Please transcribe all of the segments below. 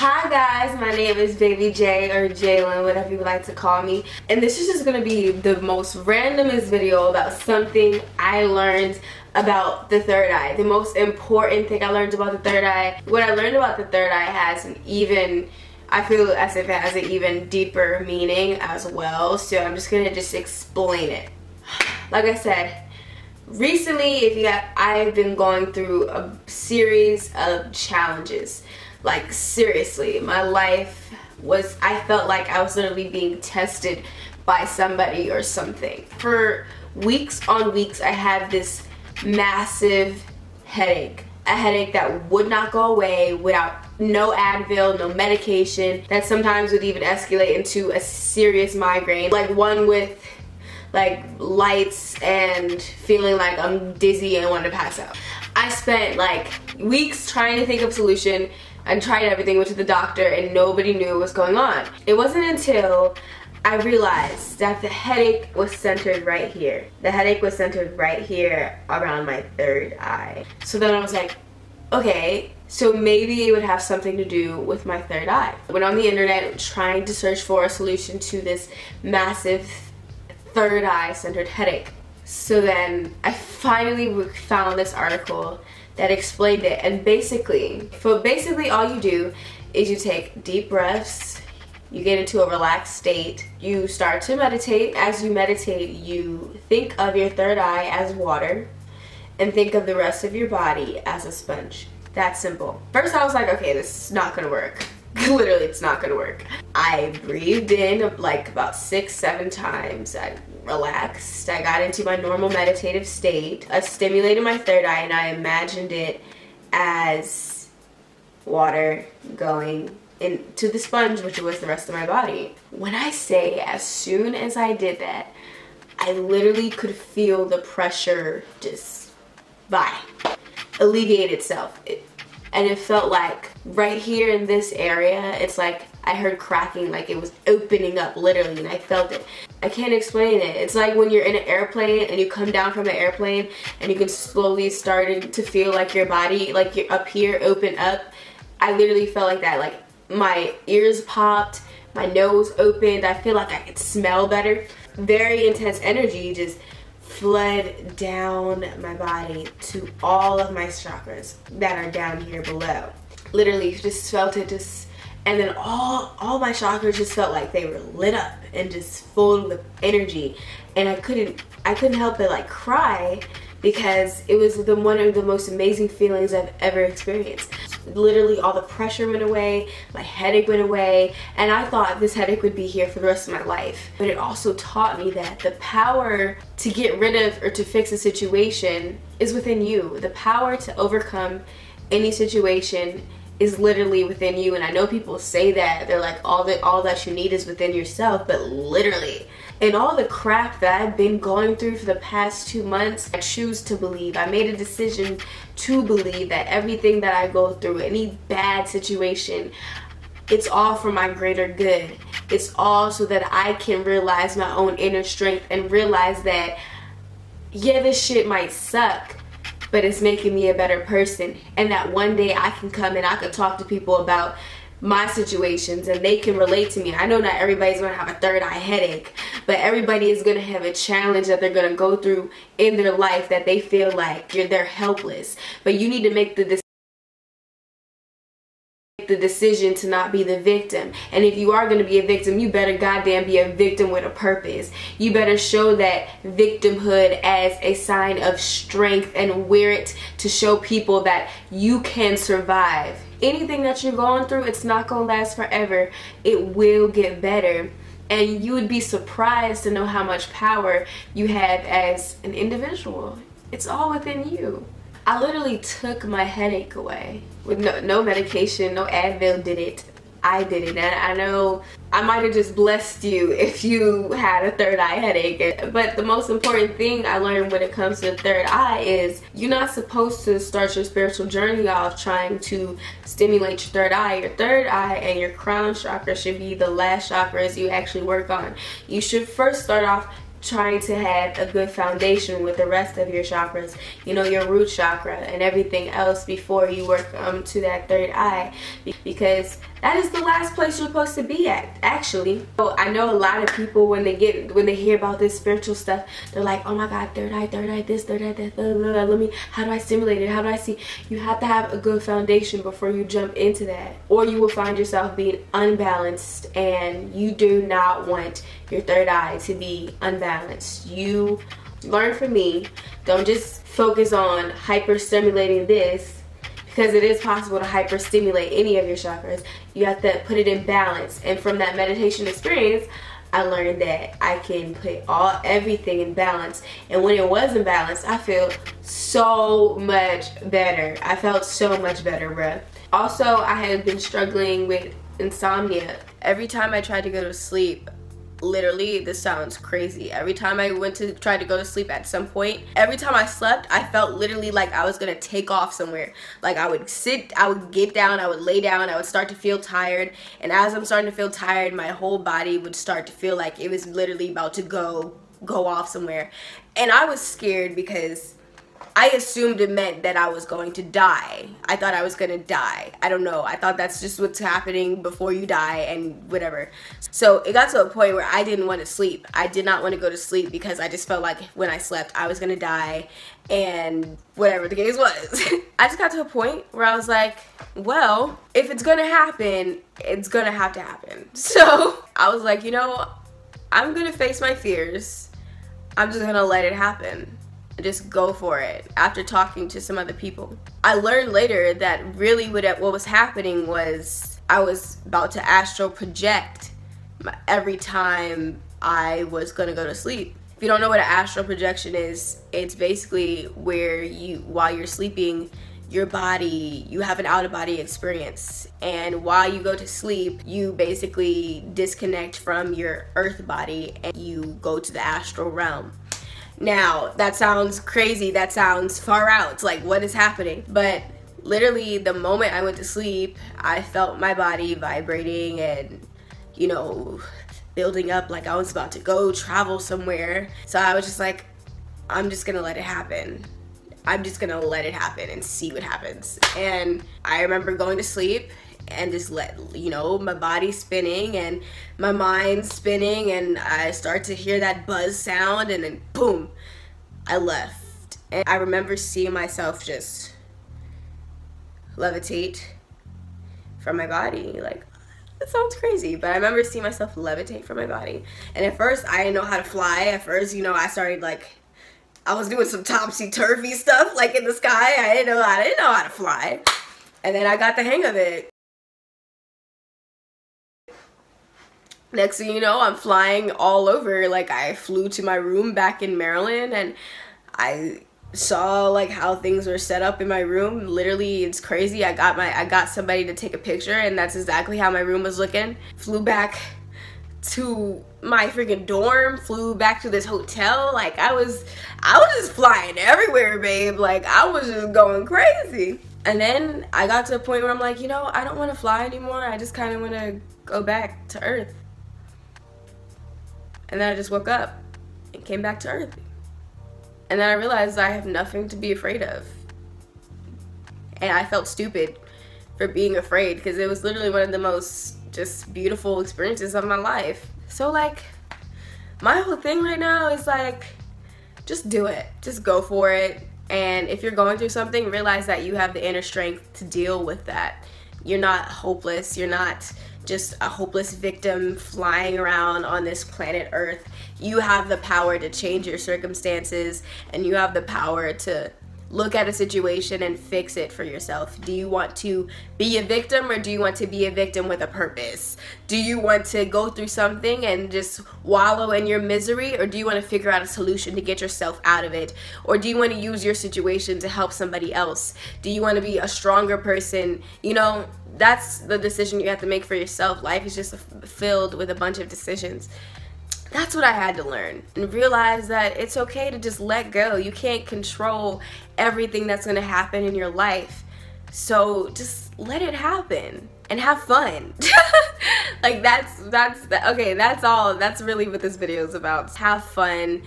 Hi guys, my name is BABYJ or Jalen, whatever you would like to call me. And this is just going to be the most randomest video about something I learned about the third eye. The most important thing I learned about the third eye. What I learned about the third eye has an even, I feel as if it has an even deeper meaning as well. So I'm just going to explain it. Like I said, recently, I've been going through a series of challenges. Like seriously, my life was, I felt like I was literally being tested by somebody or something. For weeks on weeks, I had this massive headache. A headache that would not go away without no Advil, no medication, that sometimes would even escalate into a serious migraine. Like one with like lights and feeling like I'm dizzy and want to pass out. I spent like weeks trying to think of a solution and tried everything, went to the doctor, and nobody knew what was going on. It wasn't until I realized that the headache was centered right here. The headache was centered right here around my third eye. So then I was like, okay, so maybe it would have something to do with my third eye. I went on the internet trying to search for a solution to this massive third eye centered headache. So then I finally found this article that explained it, and basically all you do is you take deep breaths, you get into a relaxed state, you start to meditate. As you meditate, you think of your third eye as water and think of the rest of your body as a sponge. That's simple. First I was like, okay, this is not gonna work. Literally, it's not gonna work. I breathed in like about 6-7 times. I relaxed. I got into my normal meditative state. I stimulated my third eye and I imagined it as water going into the sponge, which was the rest of my body. When I say as soon as I did that, I literally could feel the pressure just alleviate itself. And it felt like right here in this area, it's like I heard cracking, like it was opening up literally, and I felt it. I can't explain it. It's like when you're in an airplane and you come down from an airplane and you can slowly start to feel like your body, like you're up here, open up. I literally felt like that. Like my ears popped, my nose opened. I feel like I could smell better. Very intense energy just flood down my body to all of my chakras that are down here below. Literally just felt it and then all my chakras just felt like they were lit up and just full with energy, and I couldn't help but like cry because it was one of the most amazing feelings I've ever experienced. Literally all the pressure went away, my headache went away, and I thought this headache would be here for the rest of my life. But it also taught me that the power to get rid of or to fix a situation is within you. The power to overcome any situation is literally within you. And I know people say that, they're like all that you need is within yourself, but literally, and all the crap that I've been going through for the past 2 months, I choose to believe. I made a decision to believe that everything that I go through, any bad situation, it's all for my greater good. It's all so that I can realize my own inner strength and realize that, yeah, this shit might suck, but it's making me a better person, and that one day I can come and I can talk to people about my situations and they can relate to me. I know not everybody's gonna have a third eye headache, but everybody is gonna have a challenge that they're gonna go through in their life that they feel like they're helpless. But you need to make the decision to not be the victim. And if you are going to be a victim, you better goddamn be a victim with a purpose. You better show that victimhood as a sign of strength and wear it to show people that you can survive. Anything that you're going through, it's not going to last forever. It will get better. And you would be surprised to know how much power you have as an individual. It's all within you. I literally took my headache away with no medication, no Advil did it. I did it, and I know I might have just blessed you if you had a third eye headache. But the most important thing I learned when it comes to the third eye is you're not supposed to start your spiritual journey off trying to stimulate your third eye. Your third eye and your crown chakra should be the last chakras you actually work on. You should first start off trying to have a good foundation with the rest of your chakras, you know, your root chakra and everything else before you work to that third eye, because that is the last place you're supposed to be at, actually. So I know a lot of people, when they hear about this spiritual stuff, they're like, oh my god, third eye this, third eye that, blah, blah, blah. Let me, how do I stimulate it, how do I see? You have to have a good foundation before you jump into that, or you will find yourself being unbalanced, and you do not want your third eye to be unbalanced. You learn from me. Don't just focus on hyper stimulating this, because it is possible to hyper stimulate any of your chakras. You have to put it in balance. And from that meditation experience, I learned that I can put everything in balance. And when it was in balance, I feel so much better. I felt so much better, bruh. Also, I had been struggling with insomnia. Every time I tried to go to sleep, literally, this sounds crazy, every time I went to try to go to sleep at some point, every time I slept, I felt literally like I was gonna take off somewhere. Like I would sit, I would get down, I would lay down, I would start to feel tired, and as I'm starting to feel tired, my whole body would start to feel like it was literally about to go off somewhere. And I was scared because I assumed it meant that I was going to die. I thought I was gonna die. I don't know. I thought that's just what's happening before you die and whatever. So it got to a point where I didn't want to sleep. I did not want to go to sleep because I just felt like when I slept, I was gonna die and whatever the case was. I just got to a point where I was like, well, if it's gonna happen, it's gonna have to happen. So I was like, you know, I'm gonna face my fears. I'm just gonna let it happen. Just go for it. After talking to some other people, I learned later that really what was happening was I was about to astral project every time I was gonna go to sleep. If you don't know what an astral projection is, it's basically where while you're sleeping, your body, you have an out-of-body experience, and while you go to sleep, you basically disconnect from your earth body and you go to the astral realm. Now, that sounds crazy, that sounds far out, like what is happening? But literally the moment I went to sleep, I felt my body vibrating and, you know, building up like I was about to go travel somewhere. So I was just like, I'm just gonna let it happen. I'm just gonna let it happen and see what happens. And I remember going to sleep and just you know, my body spinning and my mind spinning, and I start to hear that buzz sound, and then boom, I left. And I remember seeing myself just levitate from my body. Like, that sounds crazy, but I remember seeing myself levitate from my body. And at first I didn't know how to fly. At first, you know, I started like, I was doing some topsy-turvy stuff like in the sky. I didn't know how to fly. And then I got the hang of it. Next thing you know, I'm flying all over. Like, I flew to my room back in Maryland, and I saw like how things were set up in my room. Literally, it's crazy. I got somebody to take a picture, and that's exactly how my room was looking. Flew back to my freaking dorm, flew back to this hotel. Like, I was just flying everywhere, babe. Like, I was just going crazy. And then I got to a point where I'm like, you know, I don't want to fly anymore. I just kind of want to go back to Earth. And then I just woke up and came back to Earth. And then I realized I have nothing to be afraid of. And I felt stupid for being afraid, because it was literally one of the most just beautiful experiences of my life. So like, my whole thing right now is like, just do it. Just go for it. And if you're going through something, realize that you have the inner strength to deal with that. You're not hopeless. You're not just a hopeless victim flying around on this planet Earth. You have the power to change your circumstances, and you have the power to look at a situation and fix it for yourself. Do you want to be a victim, or do you want to be a victim with a purpose? Do you want to go through something and just wallow in your misery, or do you want to figure out a solution to get yourself out of it? Or do you want to use your situation to help somebody else? Do you want to be a stronger person? You know, that's the decision you have to make for yourself. Life is just filled with a bunch of decisions. That's what I had to learn, and realize that it's okay to just let go. You can't control everything that's going to happen in your life, so just let it happen. and have fun. Like that's really what this video is about. Have fun,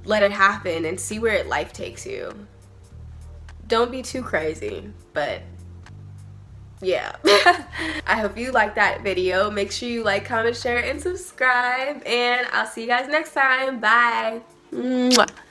let it happen, and see where life takes you. Don't be too crazy, but yeah. I hope you liked that video. Make sure you like, comment, share, and subscribe, and I'll see you guys next time. Bye. Mwah.